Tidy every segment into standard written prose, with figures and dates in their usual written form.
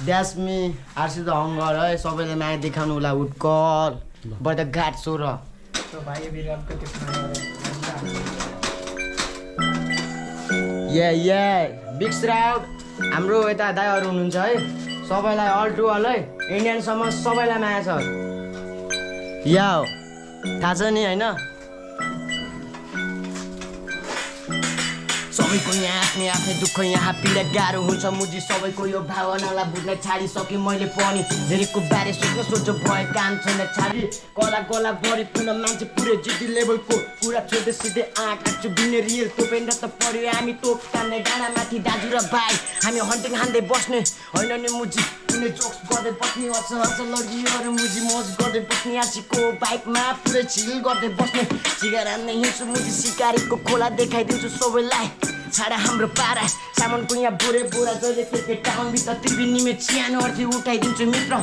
That's me. RC the hunger है सबैले माया देखाउनु होला उठ्कल बट घाट सोर या बिग श्राउड हाम्रो यता दाइहरू हुनुहुन्छ है सबैलाई अल टु अल है इन्डियनसम्म सबैलाई माया छ या हो थाहा छ नि होइन सबैको यहाँ आफ्नै आफ्नै दुःख यहाँ पीडा गाह्रो हुन्छ मुजी सबैको यो भावनालाई बुझ्न छाडिसकेँ मैले पनि धेरैको बारे सोच्न भए काम छैन छाडी कला कला भरिपूर्ण मान्छे पुरै जिद्दी लेभलको कुरा छोड्दै सिधै आँट आँच्छु बिन्ने रियल तोपेन त पर्यो हामी तोप तान्दै डाँडामाथि दाजु र भाइ हामी हन्टिङ हान्दै बस्ने होइन नि मुजी कुनै जोक्स गर्दै बस्ने हस लगियो मुजी मोज गर्दै बस्ने आँसीको बाइकमा पुरै छिल गर्दै बस्ने सिगार हान्दै हिँड्छु मुजी सिकारीको खोला देखाइदिन्छु सबैलाई छाडा हाम्रो पारा सामानको यहाँ बोरे बोरा जहिले के टाउनभित्र त्रिवेणीमा चियानो अर्थी उठाइदिन्छु मित्र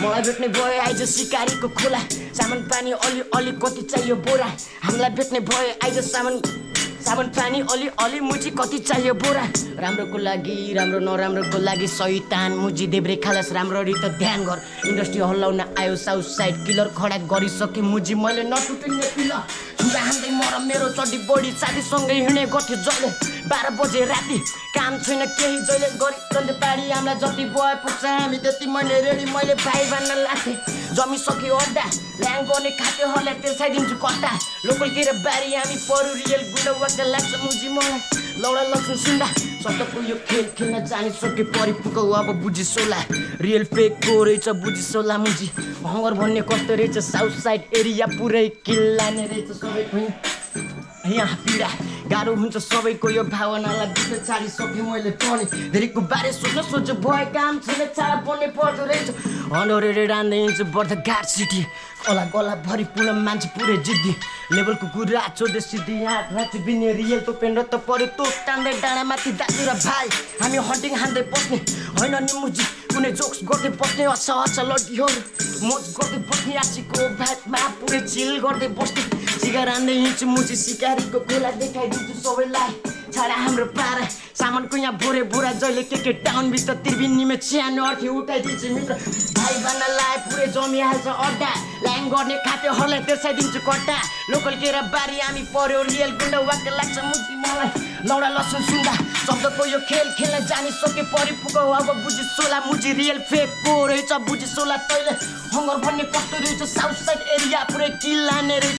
मलाई भेट्ने भयो आइज सिकारीको खोला सामान पानी अलि अलि कति चाहियो बोरा हामीलाई भेट्ने भयो आइज सामान पानी अलि अलि मुजी कति चाहियो बोरा राम्रोको लागि राम्रो नराम्रोको लागि सैतान मुजी देब्रे खालास राम्ररी त ध्यान गर इन्डस्ट्री हल्लाउन आयो साउथ साइड किलर खडा गरिसके मुजी मैले नटुटिने पिल छुरा हान्दै मर मेरो चड्डी बढी साथीसँगै हिँड्ने गर्थ्यो जहिले 12 बजे राति काम छैन केही जहिले गरी पाडी हामीलाई जति भयो पुग्छ हामी त्यति मैले रेडी मैले भाइ भन्न लाग्थेँ जमिसक्यो अड्डा ल्याङ गर्ने खाते हल्ला तेर्साइदिन्छु कट्टा लोकल केर बारी हामी परू रियल गुडा वाक्क लाग्छ मुजी मलाई लौडा लक्ष्मी सुन्दा सतको यो खेल खेल्न जानिसके परिपुको अब बुझिसोला रियल फेकको रहेछ बुझिसोला मुजी हङ्गर भन्ने कस्तो रहेछ साउथ साइड एरिया पुरै किल्लाने रहेछ सबैको यहाँ पीडा गाह्रो हुन्छ सबैको यो भावनालाई बुझ्न छाडिसकेँ मैले पनि धेरैको बारे सोच्नु भए काम छैन चाडा बन्ने पर्दो रहेछ हन्डरेर रान्दै हिँड्छु बर्थ घाट सिटी कला कला भरिपूर्ण मान्छे पुरै जिद्दी लेभलको कुरा छोड्दै सिधी यहाँ राति बिन्ने रियल तोपेन र त पऱ्यो तोप तान्दै डाँडामाथि दाजु र भाइ हामी हन्टिङ हान्दै बस्ने होइन नि मुजी कुनै जोक्स गर्दै बस्ने हस लड्यो मोज गर्दै बस्ने आँसीको भातमा पुरै चिल गर्दै बस्ने सिगार हान्दै हिँड्छु मुजी सिकारीको खोला देखाइदिन्छु सबैलाई छाडा हाम्रो पारा सामानको यहाँ बोरे बोरा जहिले के टाउनभित्र त्रिवेणीमा चियानो अर्थी उठाइदिन्छु मित्र भाइ भन्न लाए पुरै जमिहाल्छ अड्डा ल्याङ गर्ने खातेहरूलाई तेर्साइदिन्छु कट्टा लोकल केरा बारी हामी पर्यो रियल गुन्डा वाक्क लाग्छ मुजी मलाई लौडा लसुन सुन्दा शब्दको यो खेल खेल्न जानिसके परिपुको अब बुझिसोला मुजी रियल फेकको रहेछ बुझिसोला तैँले हङ्गर भन्ने कस्तो रहेछ साउथ साइड एरिया पुरै किल्लाने रहेछ